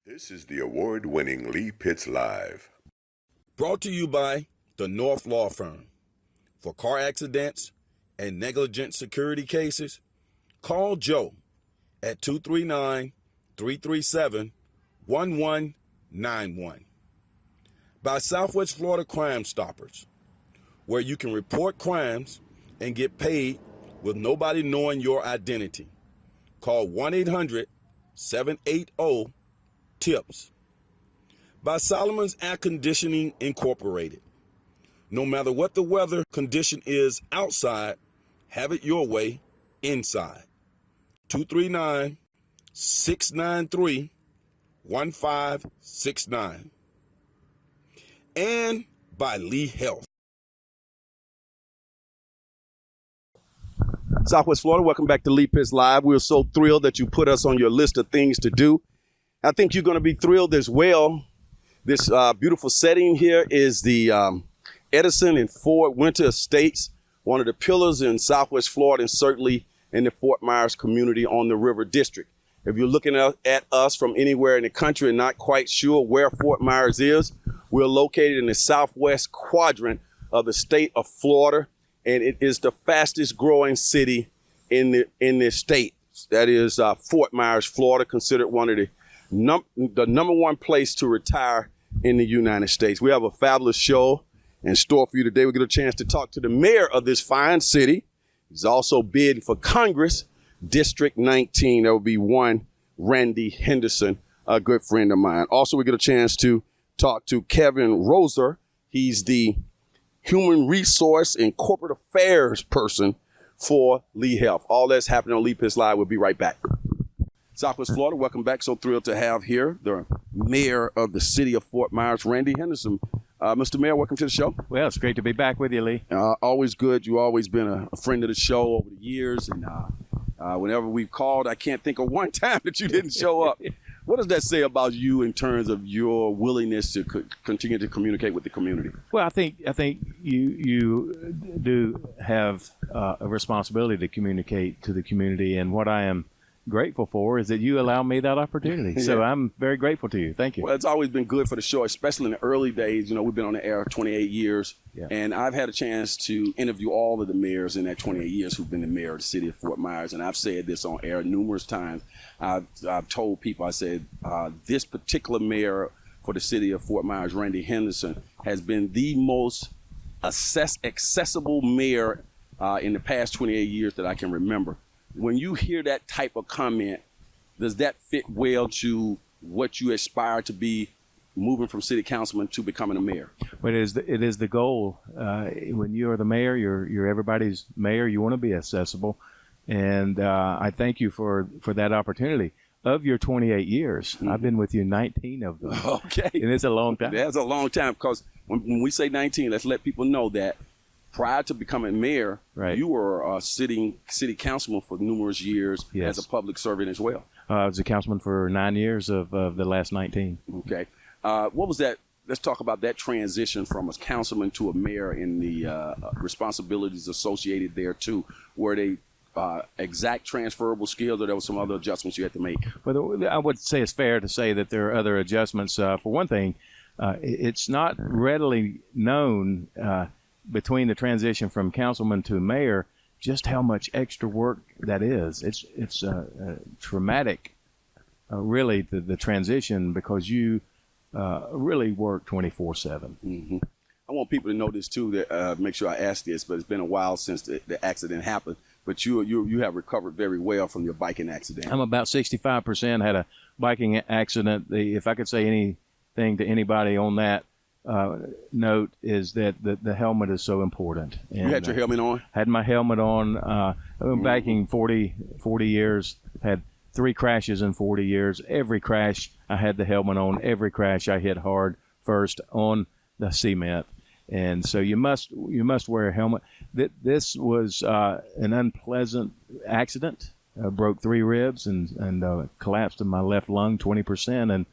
This is the award-winning Lee Pitts Live. Brought to you by the North Law Firm. For car accidents and negligent security cases, call Joe at 239-337-1191. By Southwest Florida Crime Stoppers, where you can report crimes and get paid with nobody knowing your identity. Call 1-800-780-TIPS. By Solomon's Air Conditioning Incorporated. No matter what the weather condition is outside, have it your way inside. 239-693-1569. And by Lee Health. Southwest Florida, welcome back to Lee Pitts Live. We're so thrilled that you put us on your list of things to do. I think you're going to be thrilled as well. This beautiful setting here is the Henderson and Fort Winter Estates, one of the pillars in Southwest Florida and certainly in the Fort Myers community on the River District. If you're looking at us from anywhere in the country and not quite sure where Fort Myers is, we're located in the southwest quadrant of the state of Florida, and it is the fastest growing city in the state. That is Fort Myers, Florida, considered one of the number one place to retire in the United States. We have a fabulous show in store for you today. We get a chance to talk to the mayor of this fine city. He's also bidding for Congress, District 19. That would be one Randy Henderson, a good friend of mine. Also, we get a chance to talk to Kevin Roser. He's the Human Resource and Corporate Affairs person for Lee Health. All that's happening on Lee Pitts Live. We'll be right back. Southwest Florida, welcome back. So thrilled to have here the mayor of the city of Fort Myers, Randy Henderson. Mr. Mayor, welcome to the show. Well, it's great to be back with you, Lee. Always good. You've always been a friend of the show over the years. And whenever we've called, I can't think of one time that you didn't show up. What does that say about you in terms of your willingness to continue to communicate with the community? Well, I think you do have a responsibility to communicate to the community, and what I am grateful for is that you allow me that opportunity. So I'm very grateful to you. Thank you. Well, it's always been good for the show, especially in the early days. You know, we've been on the air 28 years, and I've had a chance to interview all of the mayors in that 28 years who've been the mayor of the city of Fort Myers, and I've said this on air numerous times. I've told people, I said, this particular mayor for the city of Fort Myers, Randy Henderson, has been the most accessible mayor in the past 28 years that I can remember. When you hear that type of comment, does that fit well to what you aspire to be moving from city councilman to becoming a mayor? Well, it is the goal. When you are the mayor, you're everybody's mayor. You want to be accessible. And I thank you for that opportunity. Of your 28 years, I've been with you 19 of them. Okay. And it's a long time. That's a long time, because when we say 19, let's let people know that prior to becoming mayor, you were a city councilman for numerous years as a public servant as well. I was a councilman for 9 years of the last 19. Okay. What was that? Let's talk about that transition from a councilman to a mayor and the responsibilities associated there too. Were they exact transferable skills, or there were some other adjustments you had to make? Well, I would say it's fair to say that there are other adjustments. For one thing, it's not readily known between the transition from councilman to mayor just how much extra work that is. It's traumatic, really, the transition, because you really work 24/7. Mm-hmm. I want people to know this too, that make sure I ask this, but it's been a while since the accident happened. But you have recovered very well from your biking accident. I'm about 65%. Had a biking accident. If I could say anything to anybody on that note, is that the helmet is so important. And, you had your helmet on? Had my helmet on. I've been biking 40 years. Had 3 crashes in 40 years. Every crash I had the helmet on. Every crash I hit hard first on the cement. And so you must wear a helmet. This was an unpleasant accident. Broke 3 ribs and collapsed in my left lung 20%,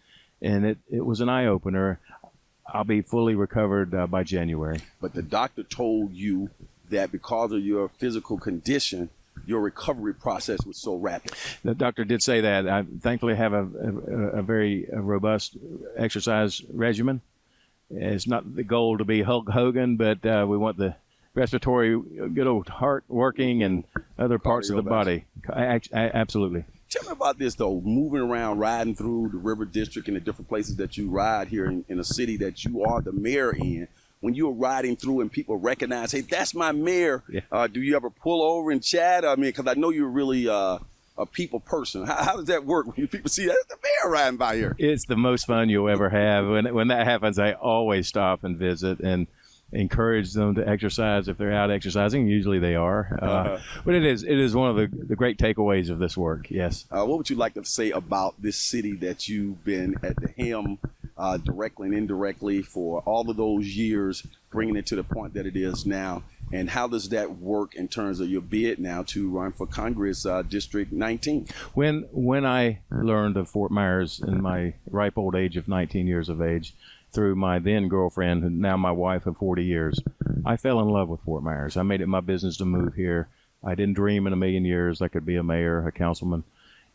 and it was an eye opener. I'll be fully recovered by January. But the doctor told you that because of your physical condition, your recovery process was so rapid? The doctor did say that. I thankfully have a very robust exercise regimen. It's not the goal to be Hulk Hogan, but we want the respiratory, good old heart working and other parts of the body. Absolutely. Tell me about this, though, moving around, riding through the River District and the different places that you ride here in a city that you are the mayor in. When you're riding through and people recognize, hey, that's my mayor, do you ever pull over and chat? I mean, because I know you're really a people person. How does that work when people see that's the mayor riding by here? It's the most fun you'll ever have. When that happens, I always stop and visit and encourage them to exercise if they're out exercising. Usually they are. But it is one of the great takeaways of this work, yes. What would you like to say about this city that you've been at the helm directly and indirectly for all of those years, bringing it to the point that it is now? And how does that work in terms of your bid now to run for Congress, District 19? When I learned of Fort Myers in my ripe old age of 19 years of age, through my then girlfriend, and now my wife of 40 years, I fell in love with Fort Myers. I made it my business to move here. I didn't dream in a million years I could be a mayor, a councilman,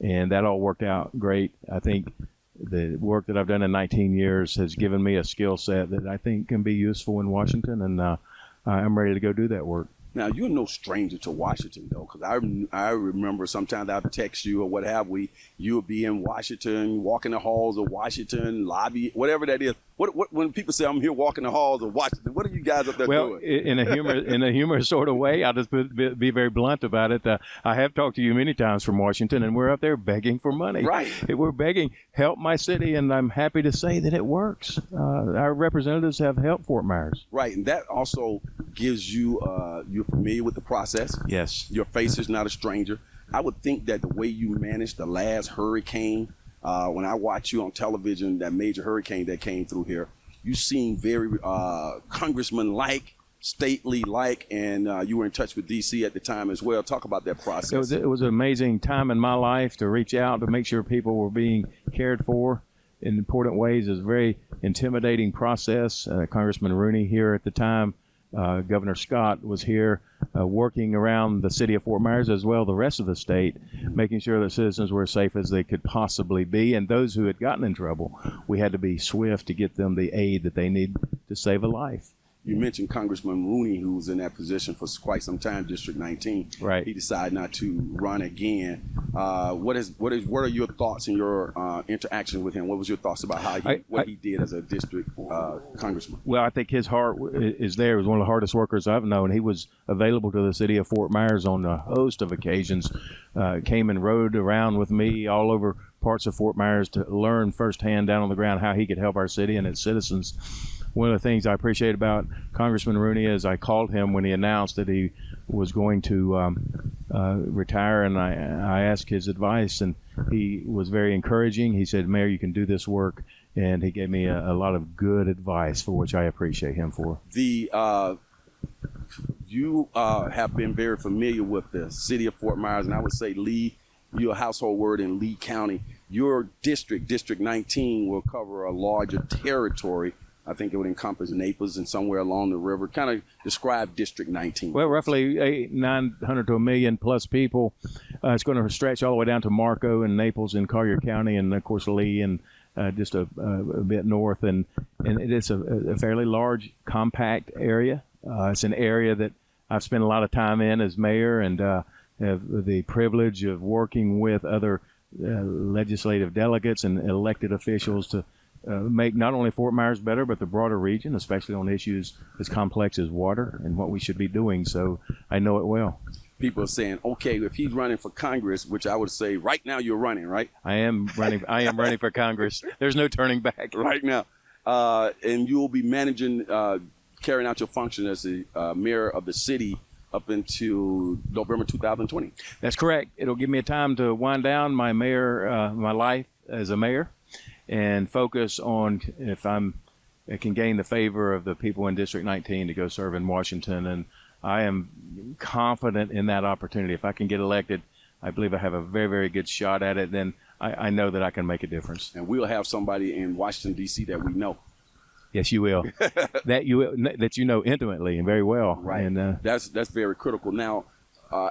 and that all worked out great. I think the work that I've done in 19 years has given me a skill set that I think can be useful in Washington, and I'm ready to go do that work. Now, you're no stranger to Washington, though, because I remember sometimes I would text you or what have we. You would be in Washington, walking the halls of Washington, lobby, whatever that is. What when people say I'm here walking the halls of Washington, what are you guys up there doing? Well, in a humorous sort of way, I'll just be very blunt about it. I have talked to you many times from Washington, and we're up there begging for money. Right. We're begging, help my city, and I'm happy to say that it works. Our representatives have helped Fort Myers. Right, and that also gives you, you're familiar with the process. Yes. Your face is not a stranger. I would think that the way you managed the last hurricane, when I watch you on television, that major hurricane that came through here, you seem very congressman-like, stately-like, and you were in touch with D.C. at the time as well. Talk about that process. It was an amazing time in my life to reach out to make sure people were being cared for in important ways. It was a very intimidating process. Congressman Rooney here at the time, Governor Scott was here working around the city of Fort Myers as well the rest of the state, making sure that citizens were as safe as they could possibly be. And those who had gotten in trouble, we had to be swift to get them the aid that they need to save a life. You mentioned Congressman Rooney, who was in that position for quite some time, District 19. Right. He decided not to run again. What are your thoughts and your interaction with him? What was your thoughts about what he did as a district congressman? Well, I think his heart is there. He was one of the hardest workers I've known. He was available to the city of Fort Myers on a host of occasions. Came and rode around with me all over parts of Fort Myers to learn firsthand down on the ground how he could help our city and its citizens. One of the things I appreciate about Congressman Rooney is I called him when he announced that he was going to retire, and I asked his advice, and he was very encouraging. He said, Mayor, you can do this work, and he gave me a lot of good advice, for which I appreciate him for. You have been very familiar with the city of Fort Myers, and I would say Lee, you're a household word in Lee County. Your district, District 19, will cover a larger territory. I think it would encompass Naples and somewhere along the river. Kind of describe District 19. Well, roughly 900 to 1 million plus people. It's going to stretch all the way down to Marco and Naples and Collier County, and of course Lee and just a bit north. And it is a fairly large, compact area. It's an area that I've spent a lot of time in as mayor, and have the privilege of working with other legislative delegates and elected officials to make not only Fort Myers better, but the broader region, especially on issues as complex as water and what we should be doing. So I know it well. People are saying, okay, if he's running for Congress, which I would say right now you're running, right? I am running for Congress. There's no turning back. Right now. And you'll be managing, carrying out your function as the mayor of the city up into November 2020. That's correct. It'll give me a time to wind down my life as a mayor, and focus on if I can gain the favor of the people in District 19 to go serve in Washington. And I am confident in that opportunity. If I can get elected, I believe I have a very, very good shot at it. Then I know that I can make a difference. And we'll have somebody in Washington, D.C. that we know. Yes, you will. that you know intimately and very well. Right. And that's very critical. Now,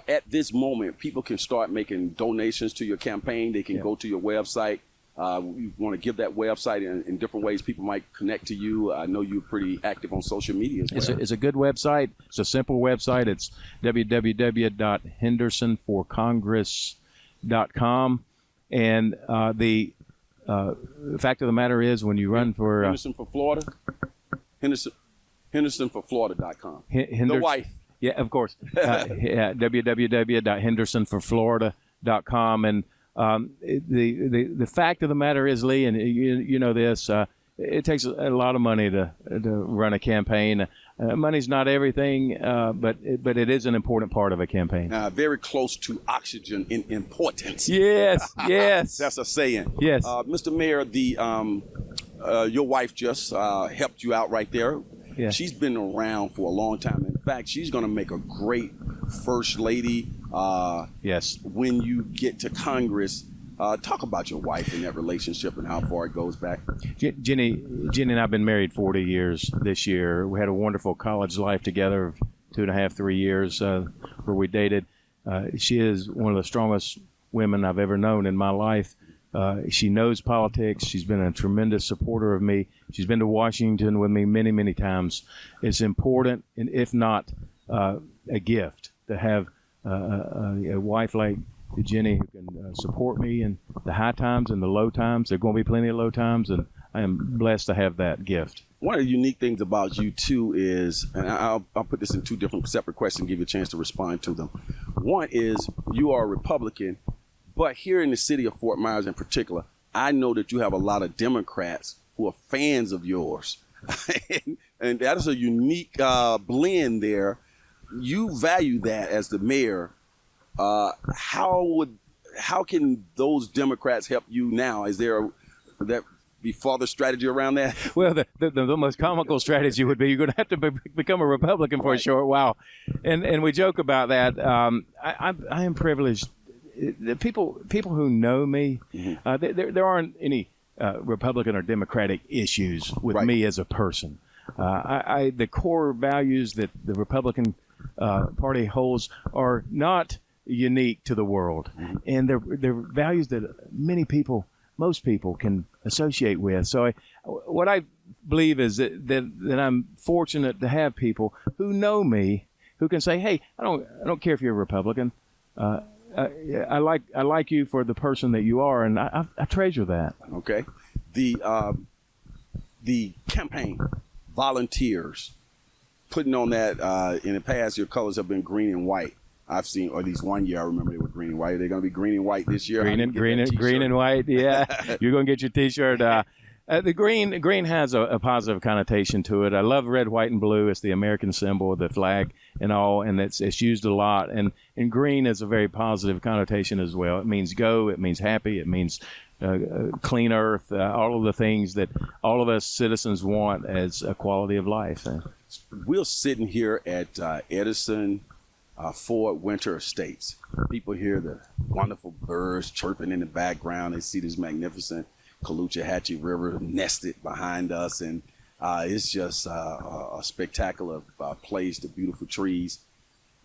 at this moment, people can start making donations to your campaign. They can go to your website. You want to give that website in different ways people might connect to you. I know you're pretty active on social media as well. It's a good website. It's a simple website. It's www.hendersonforcongress.com. And the fact of the matter is, when you run for Henderson for Florida, HendersonforFlorida.com. The wife. Yeah, of course. www.hendersonforflorida.com. And the fact of the matter is, Lee, and you know this, it takes a lot of money to run a campaign. Money's not everything, but it is an important part of a campaign. Very close to oxygen in importance. Yes, yes. That's a saying. Yes. Mr. Mayor, your wife just helped you out right there. Yeah. She's been around for a long time. In fact, she's going to make a great first lady. Yes. When you get to Congress, talk about your wife and that relationship and how far it goes back. Jenny and I have been married 40 years this year. We had a wonderful college life together of 2.5, 3 years where we dated. She is one of the strongest women I've ever known in my life. She knows politics. She's been a tremendous supporter of me. She's been to Washington with me many, many times. It's important, and if not a gift, to have a wife like Jenny who can support me in the high times and the low times. There are going to be plenty of low times, and I am blessed to have that gift. One of the unique things about you, too, is, and I'll put this in two different separate questions, give you a chance to respond to them. One is you are a Republican, but here in the city of Fort Myers in particular, I know that you have a lot of Democrats who are fans of yours. and that is a unique blend there. You value that as the mayor. How can those Democrats help you now? Is there would that be further strategy around that? Well, the most comical strategy would be you're going to have to become a Republican for a short while, and we joke about that. I am privileged. The people who know me, there aren't any Republican or Democratic issues with me as a person. The core values that the Republican Party holds are not unique to the world, and they're values that most people can associate with. So what I believe is that I'm fortunate to have people who know me, who can say, "Hey, I don't care if you're a Republican. I like you for the person that you are," and I treasure that. Okay, the campaign volunteers putting on that in the past, your colors have been green and white. I've seen, or at least one year I remember they were green and white. Are they going to be green and white this year? Green and white. Yeah, you're going to get your T-shirt. The green has a positive connotation to it. I love red, white, and blue. It's the American symbol, the flag, and all, and it's used a lot. And green is a very positive connotation as well. It means go. It means happy. It means clean earth. All of the things that all of us citizens want as a quality of life. We're sitting here at Edison Ford Winter Estates. People hear the wonderful birds chirping in the background. They see this magnificent Caloosahatchee River nested behind us, and it's just a spectacular place, the beautiful trees.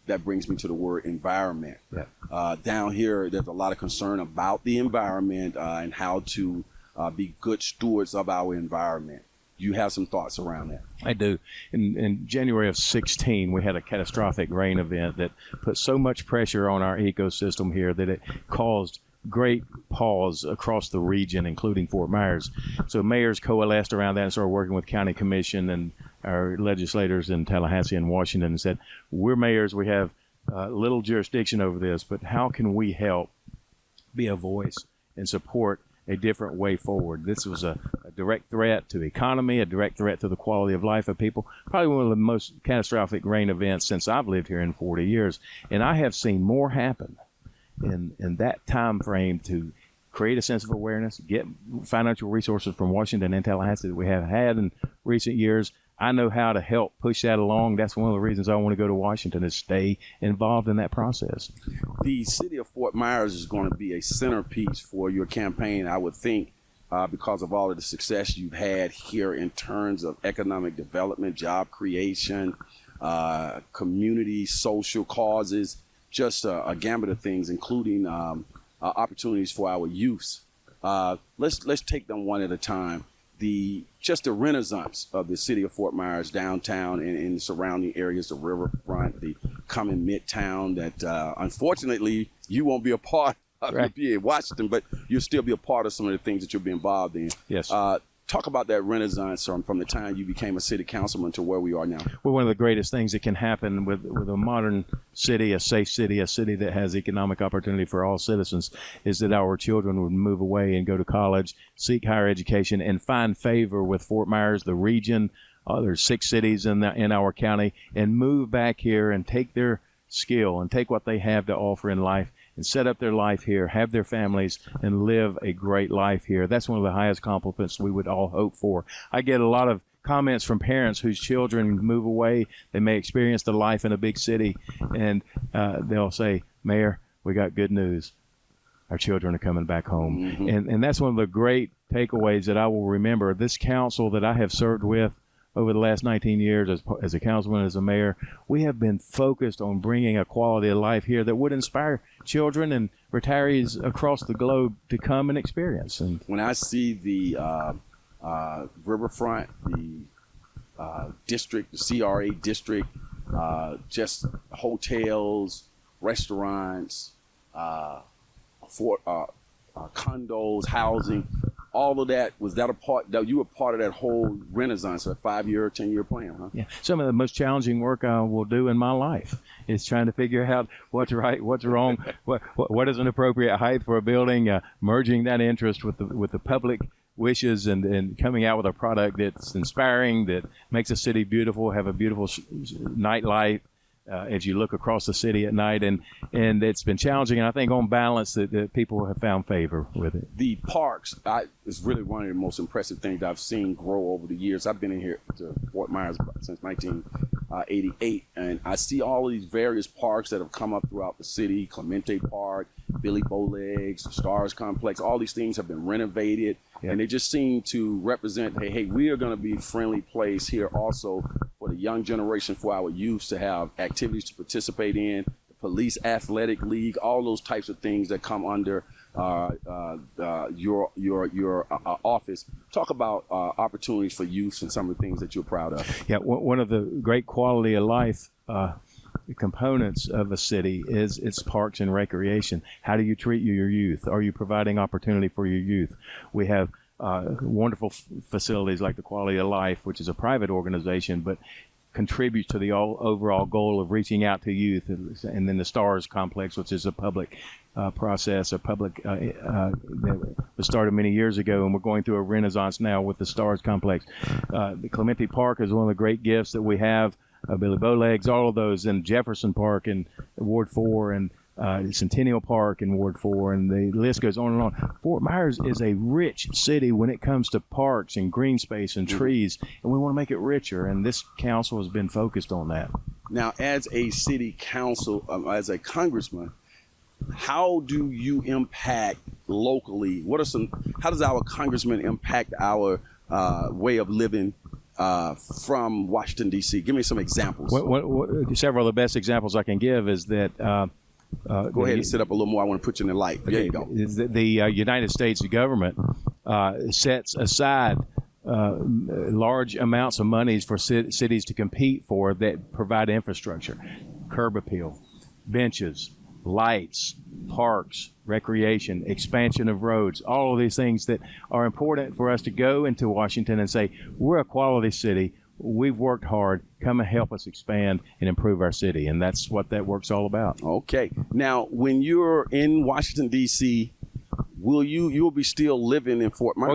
That brings me to the word environment. Yeah. Down here, there's a lot of concern about the environment and how to be good stewards of our environment. You have some thoughts around that? I do. In January of 2016, we had a catastrophic rain event that put so much pressure on our ecosystem here that it caused great pause across the region, including Fort Myers. So mayors coalesced around that and started working with county commission and our legislators in Tallahassee and Washington and said, we're mayors, we have little jurisdiction over this, but how can we help be a voice and support a different way forward? This was a direct threat to the economy, a direct threat to the quality of life of people, probably one of the most catastrophic rain events since I've lived here in 40 years. And I have seen more happen in that time frame to create a sense of awareness, get financial resources from Washington and Tallahassee that we have had in recent years. I know how to help push that along. That's one of the reasons I want to go to Washington, is stay involved in that process. The city of Fort Myers is going to be a centerpiece for your campaign, I would think, because of all of the success you've had here in terms of economic development, job creation, community, social causes. just a gambit of things, including opportunities for our youth. Let's take them one at a time. The renaissance of the city of Fort Myers downtown and the surrounding areas, the riverfront, the coming midtown that unfortunately you won't be a part of. Right. You'll be in Washington, but you'll still be a part of some of the things that you'll be involved in. Yes. Talk about that renaissance from the time you became a city councilman to where we are now. Well, one of the greatest things that can happen with a modern city, a safe city, a city that has economic opportunity for all citizens, is that our children would move away and go to college, seek higher education, and find favor with Fort Myers, the region. There's 6 cities in our county, and move back here and take their skill and take what they have to offer in life and set up their life here, have their families, and live a great life here. That's one of the highest compliments we would all hope for. I get a lot of comments from parents whose children move away. They may experience the life in a big city, and they'll say, Mayor, we got good news. Our children are coming back home. Mm-hmm. And that's one of the great takeaways that I will remember. This council that I have served with over the last 19 years as a councilman, as a mayor, we have been focused on bringing a quality of life here that would inspire children and retirees across the globe to come and experience. And when I see the riverfront, the district, the CRA district, just hotels, restaurants, condos, housing, all of that, was that a part that you were part of that whole renaissance, a 5-year, 10-year plan, huh? Yeah, some of the most challenging work I will do in my life is trying to figure out what's right, what's wrong, what is an appropriate height for a building, merging that interest with the public wishes and coming out with a product that's inspiring, that makes a city beautiful, have a beautiful nightlife as you look across the city at night, and it's been challenging, and I think on balance that people have found favor with it. The parks is really one of the most impressive things I've seen grow over the years. I've been in here to Fort Myers since 1988, and I see all of these various parks that have come up throughout the city: Clemente Park, Billy Bowlegs, Stars Complex. All these things have been renovated, and they just seem to represent, hey, we are going to be a friendly place here also for the young generation, for our youth to have activities to participate in, the police athletic league, all those types of things that come under your office. Talk about opportunities for youth and some of the things that you're proud of. Yeah, one of the great quality of life components of a city is its parks and recreation. How do you treat your youth? Are you providing opportunity for your youth? We have wonderful facilities like the Quality of Life, which is a private organization, but contributes to the overall goal of reaching out to youth. And then the Stars Complex, which is a public process, that was started many years ago, and we're going through a renaissance now with the Stars Complex. The Clemente Park is one of the great gifts that we have. Billy Bowlegs, all of those, and Jefferson Park in Ward 4, and Centennial Park in Ward 4, and the list goes on and on. Fort Myers is a rich city when it comes to parks and green space and trees, and we want to make it richer, and this council has been focused on that. Now, as a city council, as a congressman, how do you impact locally? How does our congressman impact our way of living from Washington, D.C.? Give me some examples. Several of the best examples I can give is that go ahead and sit up a little more. I want to put you in the light. There you go. The United States government sets aside large amounts of monies for cities to compete for that provide infrastructure, curb appeal, benches, lights, parks, recreation, expansion of roads, all of these things that are important for us to go into Washington and say, we're a quality city. We've worked hard. Come and help us expand and improve our city. And that's what that work's all about. Okay. Now, when you're in Washington, D.C., you'll be still living in Fort Myers? Oh,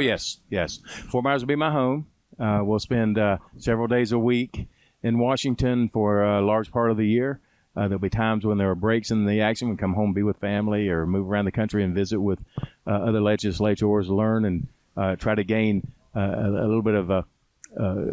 yes. Fort Myers will be my home. We'll spend several days a week in Washington for a large part of the year. There'll be times when there are breaks in the action. We come home, be with family, or move around the country and visit with other legislators, learn and try to gain a little bit of a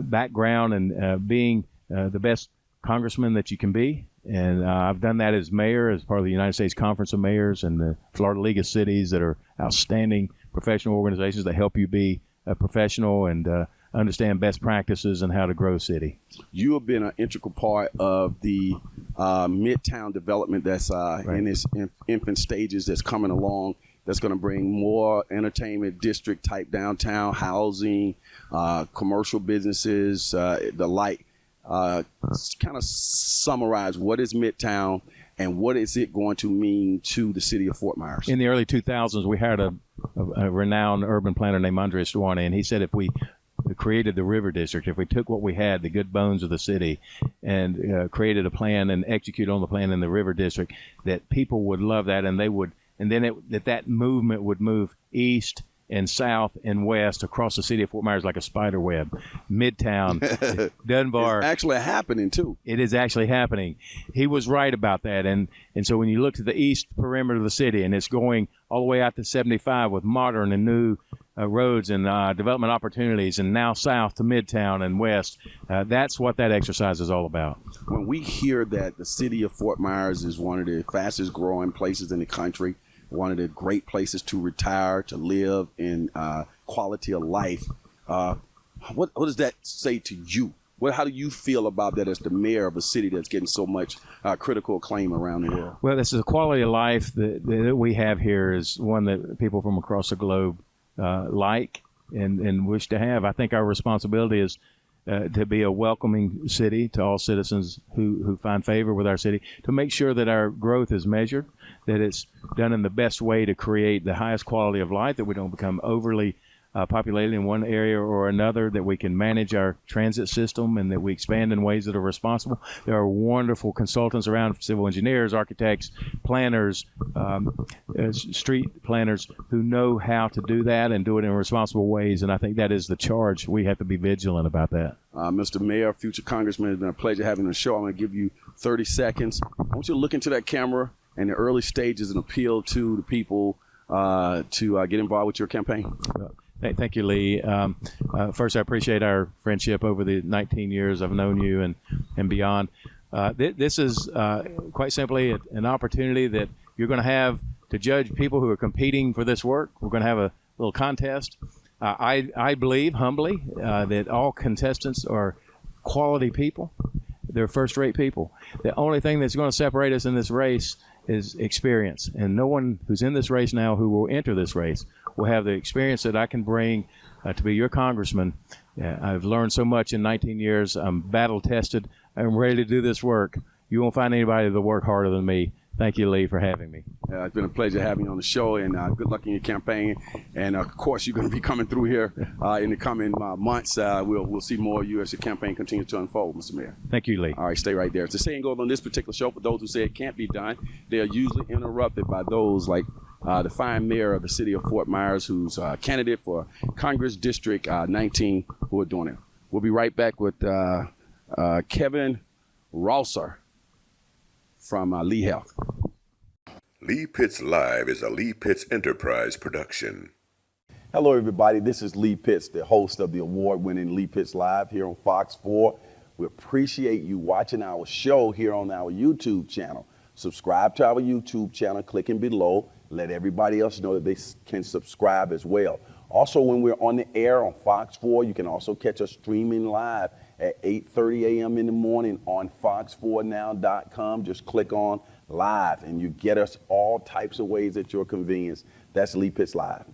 background and being the best congressman that you can be. And I've done that as mayor, as part of the United States Conference of Mayors and the Florida League of Cities, that are outstanding professional organizations that help you be a professional and understand best practices and how to grow city. You have been an integral part of the Midtown development that's in its infant stages, that's coming along, that's going to bring more entertainment district type downtown housing, commercial businesses, the like. Kind of summarize, what is Midtown and what is it going to mean to the city of Fort Myers? In the early 2000s, we hired a renowned urban planner named Andre Stuane, and he said if we created the River District, if we took what we had, the good bones of the city, and created a plan and executed on the plan in the River District, that people would love that, and they would, and then that movement would move east and south and west across the city of Fort Myers like a spider web. Midtown, Dunbar. It's actually happening too. It is actually happening. He was right about that. And so when you look to the east perimeter of the city, and it's going all the way out to 75 with modern and new roads and development opportunities, and now south to Midtown and west, that's what that exercise is all about. When we hear that the city of Fort Myers is one of the fastest growing places in the country, one of the great places to retire, to live, in quality of life. What does that say to you? How do you feel about that as the mayor of a city that's getting so much critical acclaim around the world? Well, this is a quality of life that we have here is one that people from across the globe like and wish to have. I think our responsibility is to be a welcoming city to all citizens who find favor with our city, to make sure that our growth is measured, that it's done in the best way to create the highest quality of life, that we don't become overly populated in one area or another, that we can manage our transit system, and that we expand in ways that are responsible. There are wonderful consultants around, civil engineers, architects, planners, street planners who know how to do that and do it in responsible ways, and I think that is the charge. We have to be vigilant about that. Mr. Mayor, future Congressman, it's been a pleasure having the show. I'm going to give you 30 seconds. I want you to look into that camera in the early stages and appeal to the people to get involved with your campaign. Thank you, Lee. First, I appreciate our friendship over the 19 years I've known you and beyond. This is quite simply an opportunity that you're going to have to judge people who are competing for this work. We're going to have a little contest. I believe humbly that all contestants are quality people. They're first-rate people. The only thing that's going to separate us in this race is experience. And no one who's in this race now who will enter this race will have the experience that I can bring to be your congressman. I've learned so much in 19 years. I'm battle-tested. I'm ready to do this work. You won't find anybody that'll work harder than me. Thank you, Lee, for having me. It's been a pleasure having you on the show, and good luck in your campaign. And, of course, you're going to be coming through here in the coming months. We'll see more of you as your campaign continues to unfold, Mr. Mayor. Thank you, Lee. All right, stay right there. As the saying goes on this particular show, for those who say it can't be done, they are usually interrupted by those like the fine mayor of the city of Fort Myers, who's a candidate for Congress District 19, who are doing it. We'll be right back with Kevin Rosser from Lee Health. Lee Pitts Live is a Lee Pitts Enterprise production. Hello, everybody. This is Lee Pitts, the host of the award-winning Lee Pitts Live here on Fox 4. We appreciate you watching our show here on our YouTube channel. Subscribe to our YouTube channel, clicking below. Let everybody else know that they can subscribe as well. Also, when we're on the air on Fox 4, you can also catch us streaming live at 8:30 a.m. in the morning on fox4now.com. Just click on live and you get us all types of ways at your convenience. That's Lee Pitts Live.